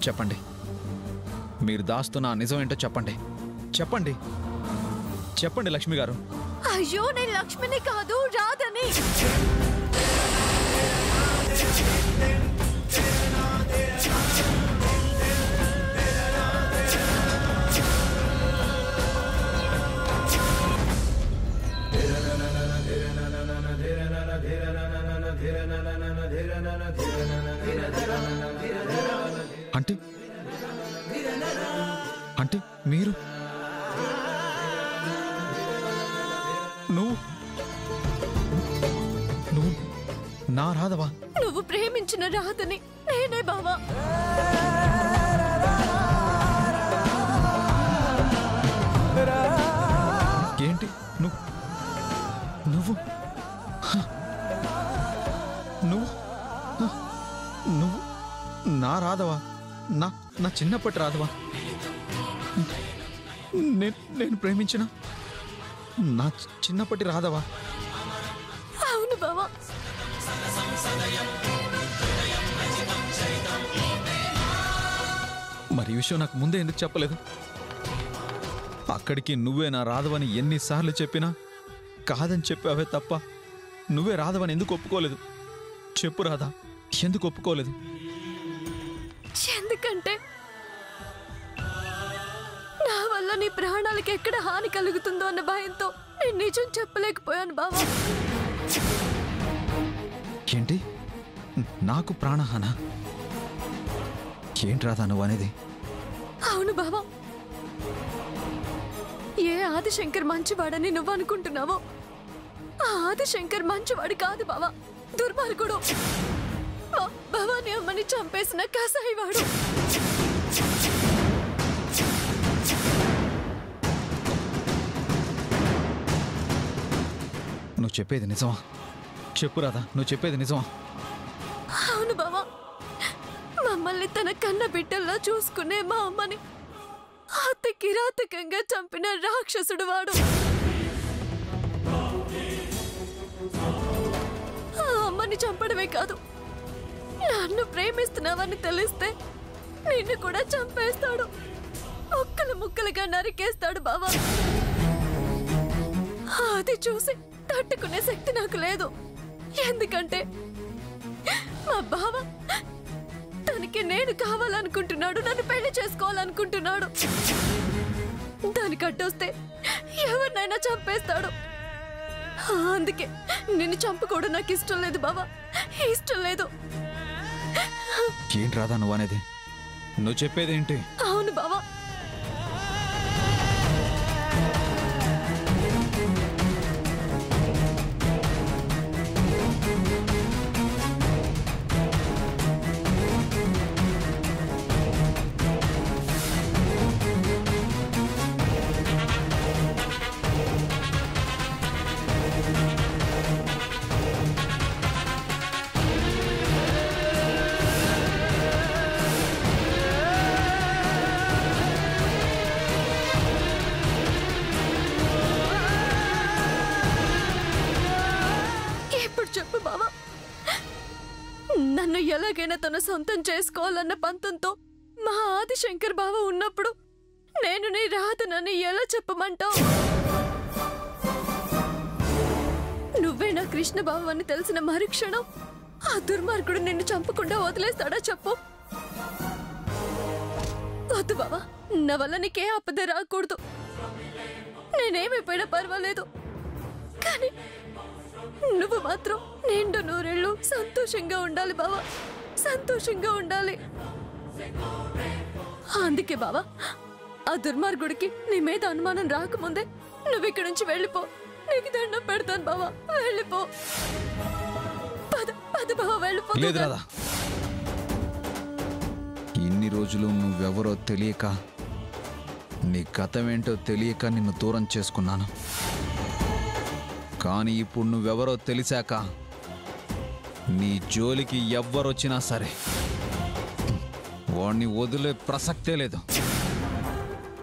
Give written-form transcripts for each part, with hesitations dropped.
చెప్పండి, మీరు దాస్తున్న నిజం ఏంటో చెప్పండి. చెప్పండి చెప్పండి లక్ష్మి గారు. అయ్యో, నేను లక్ష్మిని కాదు, రాధని. అంటే అంటే మీరు నువ్వు నువ్వు నా రాధవా? నువ్వు ప్రేమించిన రాధని నేనే బావా. ఏంటి నువ్వు నువ్వు నువ్వు నువ్వు నా రాధవా? నా నా చిన్నప్పటి రాధవా? నేను ప్రేమించిన నా చిన్నప్పటి రాధవా? అవును బావా. మరి ఈ విషయం నాకు ముందే ఎందుకు చెప్పలేదు? అక్కడికి నువ్వే నా రాధవని ఎన్నిసార్లు చెప్పినా కాదని చెప్పావే తప్ప నువ్వే రాధవని ఎందుకు ఒప్పుకోలేదు? చెప్పు రాధా, ఎందుకు ఒప్పుకోలేదు? ఎందుకంటే నా వల్ల నీ ప్రాణాలకి ఎక్కడ హాని కలుగుతుందో అన్న భయంతో నేను నిజం చెప్పలేకపోయాను బావా. ఏంటి, నాకు ప్రాణహాన? ఏంటి రాధా నువ్వు అనేది? అవును బావా. ఏ ఆదిశంకర్ మంచివాడని నువ్వు అనుకుంటున్నావో ఆ ఆదిశంకర్ మంచివాడు కాదు బావా, దుర్మార్గుడు. భవాని అమ్మని చంపేసిన కసాయివాడు. నువ్వు చెప్పేది నిజమా? చెప్పు రాధా, నువ్వు చెప్పేది నిజమా? అవును బావా. మమ్మల్ని తన కన్న బిడ్డల్లా చూసుకునే మా అమ్మని అతి కిరాతకంగా చంపిన రాక్షసుడు వాడు. ఆ అమ్మని చంపడమే కాదు, నన్ను ప్రేమిస్తున్నావని తెలిస్తే నిన్ను కూడా చంపేస్తాడు. ముక్కలు ముక్కలుగా నరికేస్తాడు బావా. అది చూసి తట్టుకునే శక్తి నాకు లేదు. ఎందుకంటే మా బావ తనకి నేను కావాలనుకుంటున్నాడు, నన్ను పెళ్లి చేసుకోవాలనుకుంటున్నాడు. దానికి అడ్డొస్తే ఎవరినైనా చంపేస్తాడు. అందుకే నిన్ను చంపుకోవడం నాకు ఇష్టం లేదు బావా, ఇష్టం లేదు. ఏంటి రాధా నువ్వు అనేది? నువ్వు చెప్పేదేంటి? అవును బావా. చెప్పు బావా, నన్ను ఎలాగైనా తన సొంతం చేసుకోవాలన్న పంతంతో మా ఆదిశంకర్ బావ ఉన్నప్పుడు నేను నీ రాధనని ఎలా చెప్పమంటావు? నువ్వే నా కృష్ణ బావ అని తెలిసిన మరుక్షణం ఆ దుర్మార్గుడు నిన్ను చంపకుండా వదిలేస్తాడా చెప్పు? వద్దు బావా, నా వల్ల నీకే ఆపద రాకూడదు. నేనేమైపోయినా పర్వాలేదు, కానీ నువ్వు మాత్రం నిండు నూరేళ్ళు సంతోషంగా ఉండాలి బావా, సంతోషంగా ఉండాలి. అందుకే బావా, ఆ దుర్మార్గుడికి నీ మీద అనుమానం రాకముందే నువ్వు ఇక్కడి నుంచి వెళ్ళిపో. నీకు దండం పెడతాను బావా, వెళ్ళిపో. పద పద బావా, వెళ్ళిపో. లేదు రాధా, ఇన్ని రోజులు నువ్వెవరో తెలియక, నీ గతమేంటో తెలియక నిన్ను దూరం చేసుకున్నాను. కానీ ఇప్పుడు నువ్వెవరో తెలిసాక నీ జోలికి ఎవ్వరొచ్చినా సరే వాడిని వదిలే ప్రసక్తే లేదు.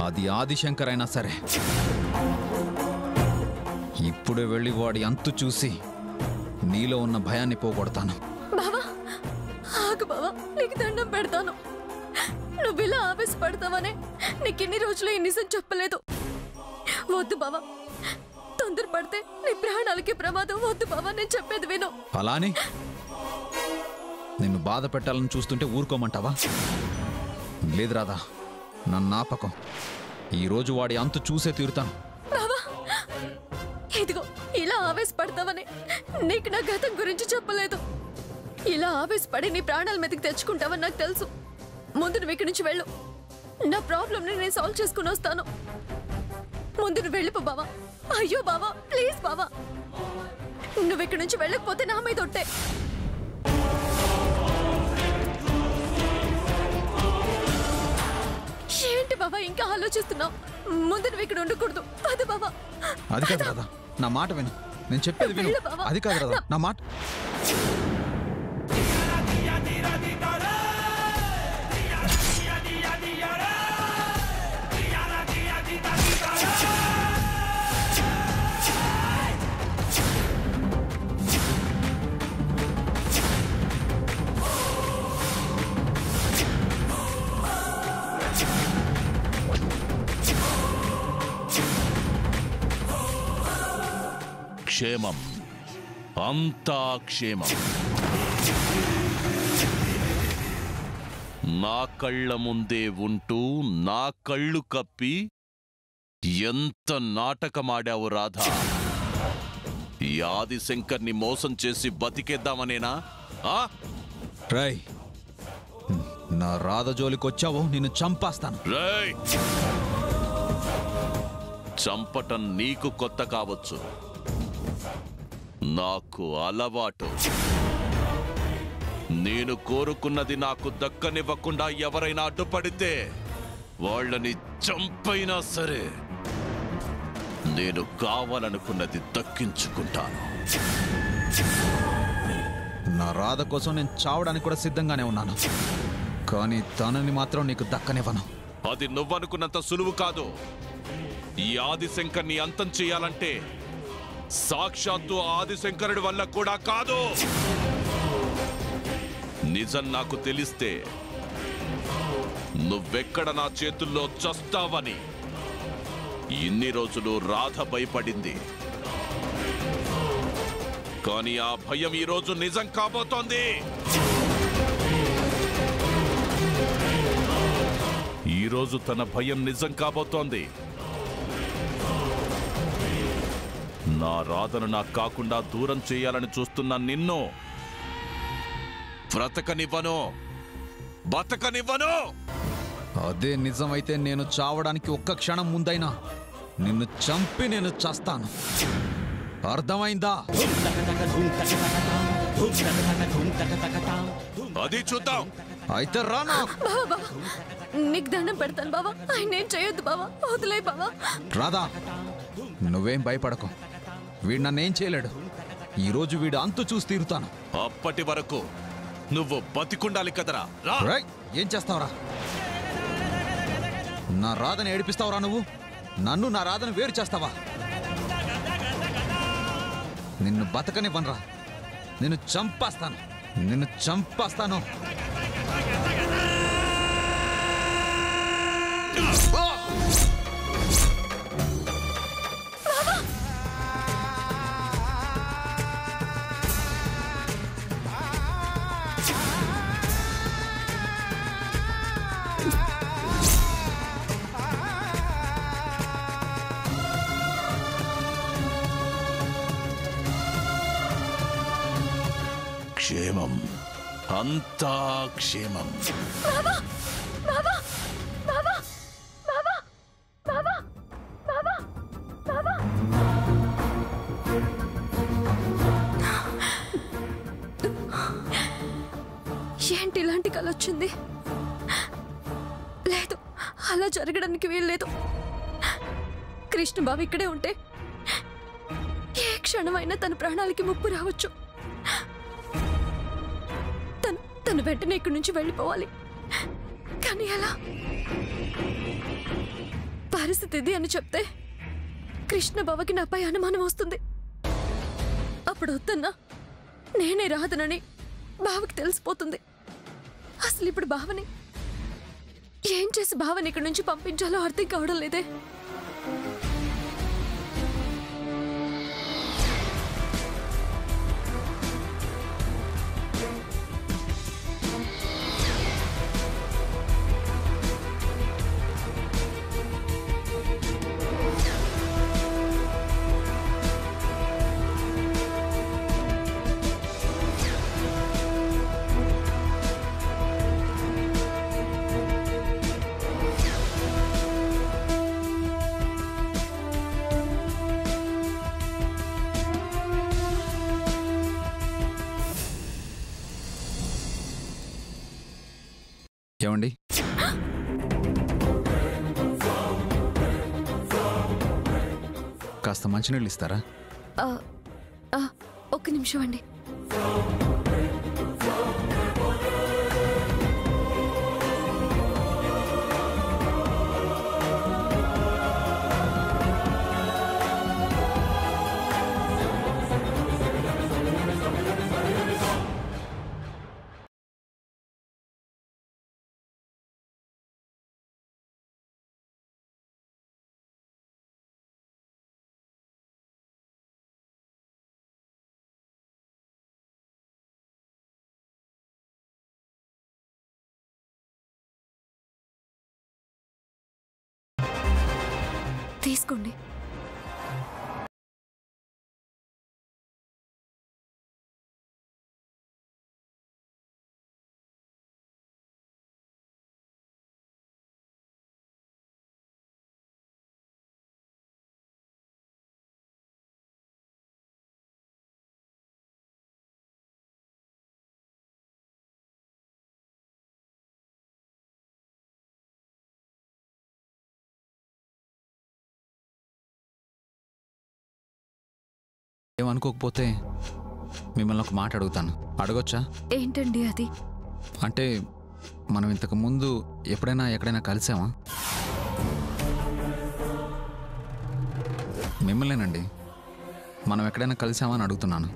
అది ఆదిశంకర్ అయినా సరే. ఇప్పుడే వెళ్ళి వాడి అంతు చూసి నీలో ఉన్న భయాన్ని పోగొడతాను. బావా, ఆగు బావా, నీకు దండం పెడతాను. నువ్వు ఇలా ఆవేశపడతావనే నీకు ఇన్ని రోజులు ఈ నిజం చెప్పలేదు. వద్దు బావా, తొందరపడితే నీ ప్రాణాలకి ప్రమాదం. వద్దు బావా, నేను చెప్పేది విను. అలానే నిన్ను బాధ పెట్టాలని చూస్తుంటే ఊరుకోమంటావా? లేదు రాధా, నన్ను నాపకం. ఈరోజు వాడి అంతు చూసే తీరుతాను. బావా, ఇదిగో ఇలా ఆవేశపడతావని నీకు నా గతం గురించి చెప్పలేదు. ఇలా ఆవేశపడి నీ ప్రాణాల మీదకి తెచ్చుకుంటావని నాకు తెలుసు. ముందు నువ్వు ఇక్కడి నుంచి వెళ్ళు. నా ప్రాబ్లంని నేను సాల్వ్ చేసుకుని వస్తాను. ముందు నువ్వు వెళ్ళిపో బావా. అయ్యో బావా, ప్లీజ్ బావా, నువ్వు ఇక్కడి నుంచి వెళ్ళకపోతే నా మీద ఒట్టే. ఏంటి బావా ఇంకా ఆలోచిస్తున్నావు? ముందు నువ్వు ఇక్కడ ఉండకూడదు. అది బావా. అది కాదు రాధా, నా మాట విను. నేను చెప్పేది విను. అది కాదు రాధా, నా మాట. క్షేమం, అంతా క్షేమం. నా కళ్ళ ముందే ఉంటూ నా కళ్ళు కప్పి ఎంత నాటకమాడావు రాధా! ఈ ఆదిశంకర్ని మోసం చేసి బతికేద్దామనేనా? రై, నా రాధ జోలికొచ్చావో నిన్ను చంపేస్తాను. రై, చంపటం నీకు కొత్త కావచ్చు, నాకు అలవాటు. నేను కోరుకున్నది నాకు దక్కనివ్వకుండా ఎవరైనా అడ్డుపడితే వాళ్ళని చంపైనా సరే నేను కావాలనుకున్నది దక్కించుకుంటాను. నా రాధ కోసం నేను చావడానికి కూడా సిద్ధంగానే ఉన్నాను, కానీ తనని మాత్రం నీకు దక్కనివ్వను. అది నువ్వనుకున్నంత సులువు కాదు. ఈ ఆదిశంకర్ని అంతం చేయాలంటే సాక్షాత్తు ఆదిశంకరుడి వల్ల కూడా కాదు. నిజం నాకు తెలిస్తే నువ్వెక్కడ నా చేతుల్లో చస్తావని ఇన్ని రోజులు రాధ భయపడింది. కానీ ఆ భయం ఈరోజు నిజం కాబోతోంది. ఈరోజు తన భయం నిజం కాబోతోంది. నా రాధను నాకు కాకుండా దూరం చేయాలని చూస్తున్న నిన్ను బ్రతకనివ్వను, బతకనివ్వను. అదే నిజమైతే నేను చావడానికి ఒక్క క్షణం ముందైనా నిన్ను చంపి నేను చస్తాను. అర్థమైందా? అది చూద్దాం. అయితే రానా. బావా, నీకు దండం పెడతాను బావా. ఆయన ఏం చేయొద్దు బావా, వదిలే బావా. రాధా, నువ్వేం భయపడకు. వీడు నన్నేం చేయలేడు. ఈరోజు వీడు అంతు చూసి తీరుతాను. అప్పటి వరకు నువ్వు బతికుండాలి కదరా. ఏం చేస్తావురా? నా రాధని ఏడిపిస్తావురా నువ్వు? నన్ను నా రాధను వేరు చేస్తావా? నిన్ను బతకనివ్వనురా. నిన్ను చంపేస్తాను, నిన్ను చంపేస్తాను. క్షేమం, అంతా క్షేమం. ఏంటి ఇలాంటి కల వచ్చింది? లేదు, అలా జరగడానికి వీల్లేదు. కృష్ణ బాబు ఇక్కడే ఉంటే ఏ క్షణమైనా తన ప్రాణాలకి ముప్పు రావచ్చు. తను వెంటనే ఇక్కడి నుంచి వెళ్ళిపోవాలి. కానీ ఎలా? పరిస్థితి ఇది అని చెప్తే కృష్ణ బావకి నాపై అనుమానం వస్తుంది. అప్పుడు వద్దన్నా నేనే రాదనని బావకి తెలిసిపోతుంది. అసలు ఇప్పుడు బావని చేసి భావన ఇక్కడి నుంచి పంపించాలో అర్థం కావడం లేదే. ఏమండి, కాస్త మంచినీళ్ళు ఇస్తారా? ఒక్క నిమిషం అండి. తీసుకోండి. ఏమనుకోకపోతే మిమ్మల్ని ఒక మాట అడుగుతాను, అడగొచ్చా? ఏంటండి అది? అంటే మనం ఇంతకు ముందు ఎప్పుడైనా ఎక్కడైనా కలిసామా? మిమ్మల్నేనండి. మనం ఎక్కడైనా కలిసామా అని అడుగుతున్నాను.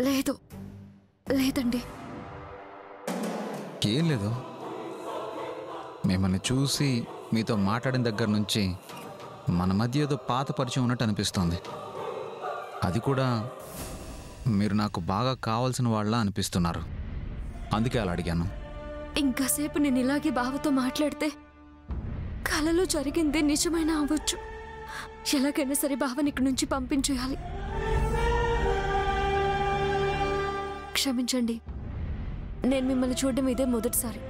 లేదు, లేదండి. ఏం లేదు, మిమ్మల్ని చూసి మీతో మాట్లాడిన దగ్గర నుంచి మన మధ్య ఏదో పాత పరిచయం ఉన్నట్టు అనిపిస్తోంది. అది కూడా మీరు నాకు బాగా కావాల్సిన వాళ్ళ అనిపిస్తున్నారు. అందుకే అలా అడిగాను. ఇంకాసేపు నేను ఇలాగే బావతో మాట్లాడితే కలలో జరిగింది నిజమైనా అవ్వచ్చు. ఎలాగైనా సరే బావని ఇక్కడి నుంచి పంపించేయాలి. క్షమించండి, నేను మిమ్మల్ని చూడడం ఇదే మొదటిసారి.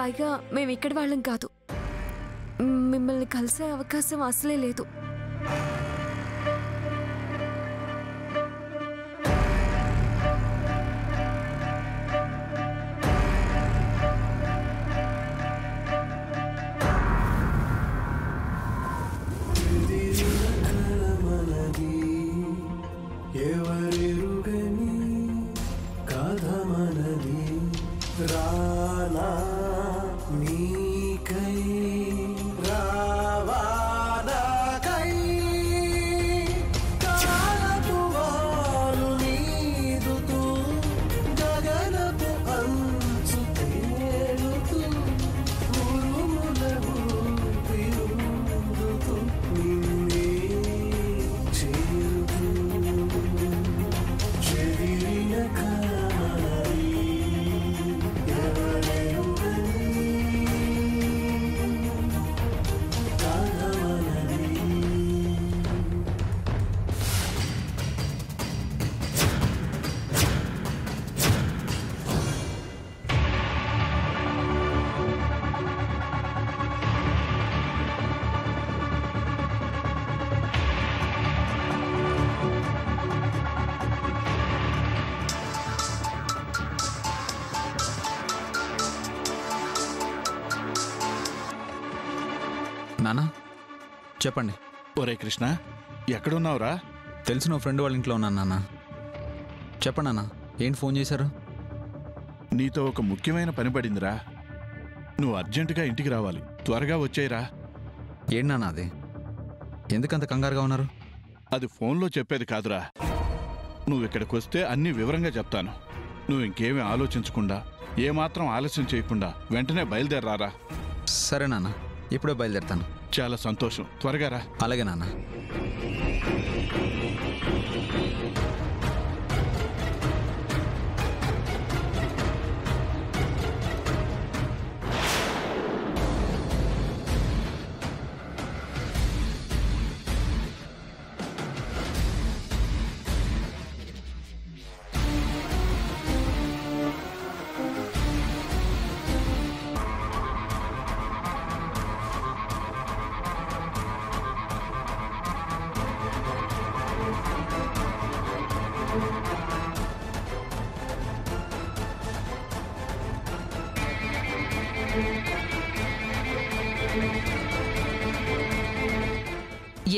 పైగా మేము ఇక్కడి వాళ్ళం కాదు. మిమ్మల్ని కలిసే అవకాశం అసలే లేదు. నానా చెప్పండి. ఒరే కృష్ణ, ఎక్కడున్నావురా? తెలిసిన ఫ్రెండ్ వాళ్ళ ఇంట్లో ఉన్నాను నాన్న. చెప్పండి నాన్న, ఏంటి ఫోన్ చేశారు? నీతో ఒక ముఖ్యమైన పని పడిందిరా. నువ్వు అర్జెంటుగా ఇంటికి రావాలి. త్వరగా వచ్చేయరా. ఏంటి నాన్న అది? ఎందుకంత కంగారుగా ఉన్నారు? అది ఫోన్లో చెప్పేది కాదురా. నువ్వు ఇక్కడికి వస్తే అన్నీ వివరంగా చెప్తాను. నువ్వు ఇంకేమీ ఆలోచించకుండా ఏమాత్రం ఆలస్యం చేయకుండా వెంటనే బయలుదేరారా. సరే నాన్న, ఇప్పుడే బయలుదేరుతాను. చాలా సంతోషం, త్వరగా రా. అలాగే నాన్న.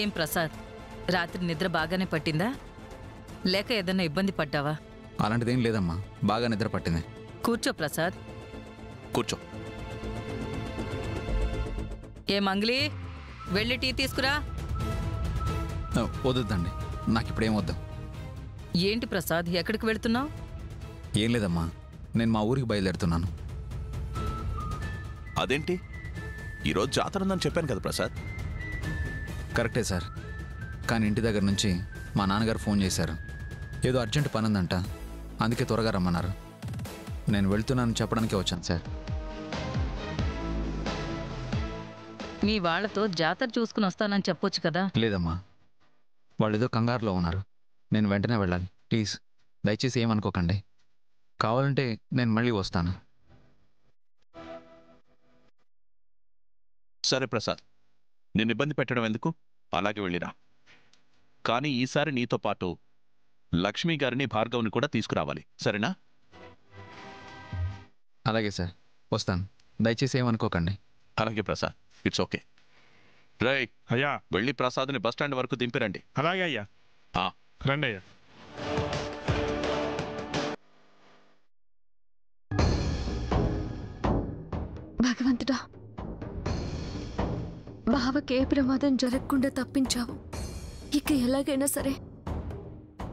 ఏం ప్రసాద్, రాత్రి నిద్ర బాగానే పట్టిందా లేక ఏదన్నా ఇబ్బంది పడ్డావా? అలాంటిదేం లేదమ్మా, బాగా నిద్ర పట్టింది. కూర్చో ప్రసాద్. కూర్చో. ఏ మంగ్లీ, వెళ్ళి టీ తీసుకురా. వద్దండి, నాకు ఇప్పుడేం వద్దు. ఏంటి ప్రసాద్, ఎక్కడికి వెళ్తున్నావు? ఏం లేదమ్మా, నేను మా ఊరికి బయలుదేరుతున్నాను. అదేంటి, ఈరోజు జాతర ఉందని చెప్పాను కదా ప్రసాద్. కరెక్టే సార్, కానీ ఇంటి దగ్గర నుంచి మా నాన్నగారు ఫోన్ చేశారు. ఏదో అర్జెంట్ పని ఉందంట, అందుకే త్వరగా రమ్మన్నారు. నేను వెళ్తున్నానని చెప్పడానికే వచ్చాను సార్. మీ వాళ్లతో జాతర చూసుకుని వస్తానని చెప్పొచ్చు కదా. లేదమ్మా, వాళ్ళు ఏదో కంగారులో ఉన్నారు. నేను వెంటనే వెళ్ళాలి. ప్లీజ్ దయచేసి ఏమనుకోకండి. కావాలంటే నేను మళ్ళీ వస్తాను. సరే ప్రసాద్, నిన్ను ఇబ్బంది పెట్టడం ఎందుకు, అలాగే వెళ్ళిరా. కానీ ఈసారి నీతో పాటు లక్ష్మి గారిని, భార్గవ్ని కూడా తీసుకురావాలి, సరేనా? అలాగే సార్, వస్తాను. దయచేసి ఏమనుకోకండి. అలాగే ప్రసాద్, ఇట్స్ ఓకే. రై అయ్యా, వెళ్ళి ప్రసాద్ని బస్టాండ్ వరకు దింపిరండి. అలాగే అయ్యా. రండి అయ్యా. భగవంతుడా, బావకి ఏ ప్రమాదం జరగకుండా తప్పించావు. ఇక ఎలాగైనా సరే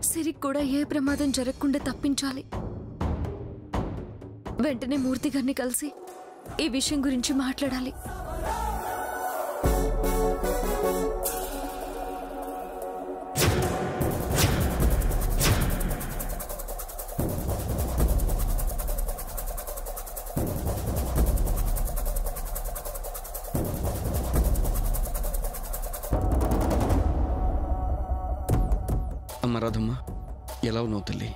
సిరికి కూడా ఏ ప్రమాదం జరగకుండా తప్పించాలి. వెంటనే మూర్తి గారిని కలిసి ఈ విషయం గురించి మాట్లాడాలి. అమ్మ రాధమ్మ, ఎలా ఉన్నావు తల్లి?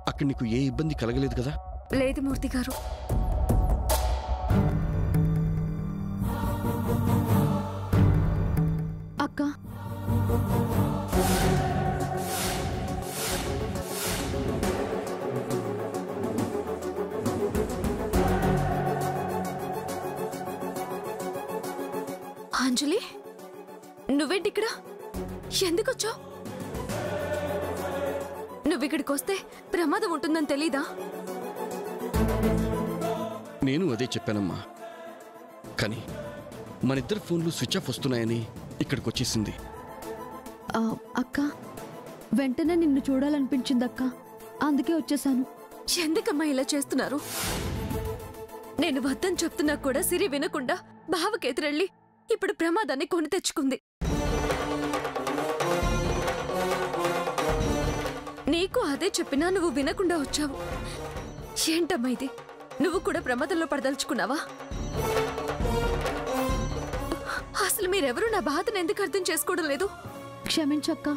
అక్కడ నీకు ఏ ఇబ్బంది కలగలేదు కదా? లేదు మూర్తి గారు. అక్క, అంజలి, నువ్వేంటి ఇక్కడ? ఎందుకొచ్చావు? నువ్విక్కడికి వస్తే ప్రమాదం ఉంటుందని తెలీదా? నేను అదే చెప్పానమ్మా, కానీ మనిద్దరు ఫోన్లు స్విచ్ ఆఫ్ వస్తున్నాయని ఇక్కడికి వచ్చేసింది. అక్క, వెంటనే నిన్ను చూడాలనిపించింది అక్క, అందుకే వచ్చేసాను. ఎందుకమ్మా ఇలా చేస్తున్నారు? నేను వద్దని చెప్తున్నా కూడా సిరి వినకుండా బావకెదురెళ్ళి ఇప్పుడు ప్రమాదాన్ని కొని తెచ్చుకుంది. నీకు అదే చెప్పినా నువ్వు వినకుండా వచ్చావు. ఏంటమ్మా ఇది? నువ్వు కూడా ప్రమాదంలో పడదలుచుకున్నావా? అసలు మీరెవరూ నా బాధను ఎందుకు అర్థం చేసుకోవడం లేదు? క్షమించక్క,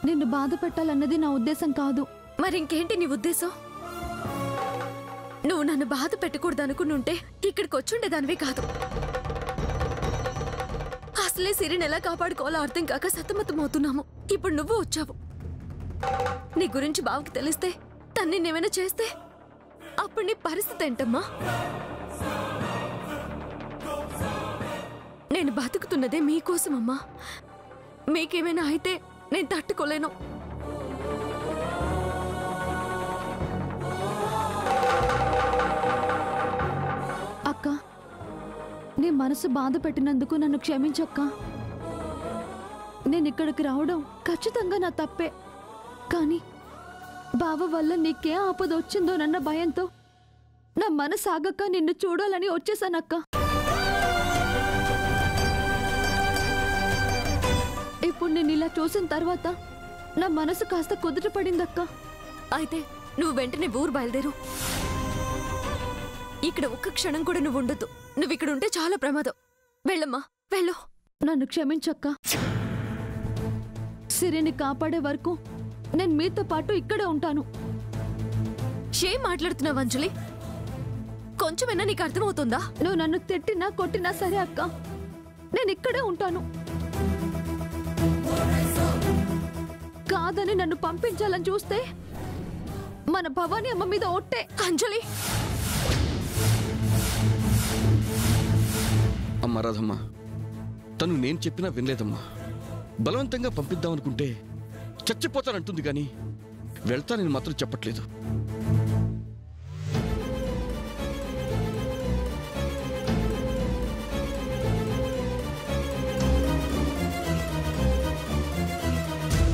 నిన్ను బాధ పెట్టాలన్నది నా ఉద్దేశం కాదు. మరింకేంటి నీ ఉద్దేశం? నువ్వు నన్ను బాధ పెట్టకూడదు అనుకునుంటే ఇక్కడికి వచ్చుండేదానివి కాదు. అసలే సిరిని ఎలా కాపాడుకోవాలో అర్థం కాక సతమతమవుతున్నాము. ఇప్పుడు నువ్వు వచ్చావు. నీ గురించి బావకి తెలిస్తే తన్ని నేమైనా చేస్తే అప్పుడు నీ పరిస్థితి ఏంటమ్మా? నేను బతుకుతున్నదే మీకోసమమ్మా. మీకేమైనా అయితే నేను తట్టుకోలేను. అక్క, నీ మనసు బాధ పెట్టినందుకు నన్ను క్షమించక్క. నేను ఇక్కడికి రావడం ఖచ్చితంగా నా తప్పే. కానీ బావ వల్ల నీకే ఆపద వచ్చిందోనన్న భయంతో నా మనసు ఆగక నిన్ను చూడాలని వచ్చేసానక్క. ఇప్పుడు నేను ఇలా చూసిన తర్వాత నా మనసు కాస్త కుదుట పడిందక్క. అయితే నువ్వు వెంటనే ఊరు బయలుదేరు. ఇక్కడ ఒక్క క్షణం కూడా నువ్వు ఉండొద్దు. నువ్వు ఇక్కడ ఉంటే చాలా ప్రమాదం. వెళ్ళమ్మా, వెళ్ళు. నన్ను క్షమించక్క. సిరిని కాపాడే వరకు నేను మీతో పాటు ఇక్కడే ఉంటాను. ఏం మాట్లాడుతున్నావు అంజలి? కొంచెమైనా నీకు అర్థమవుతుందా? నువ్వు నన్ను తిట్టినా కొట్టినా సరే అక్క, నేను ఇక్కడే ఉంటాను. కాదని నన్ను పంపించాలని చూస్తే మన భవానీ అమ్మ మీద ఒట్టే. అంజలి, అమ్మా రాధమ్మా, తను నేను చెప్పినా వినలేదమ్మా. బలవంతంగా పంపిద్దామనుకుంటే చచ్చిపోతానంటుంది కానీ వెళ్తానని మాత్రం చెప్పట్లేదు.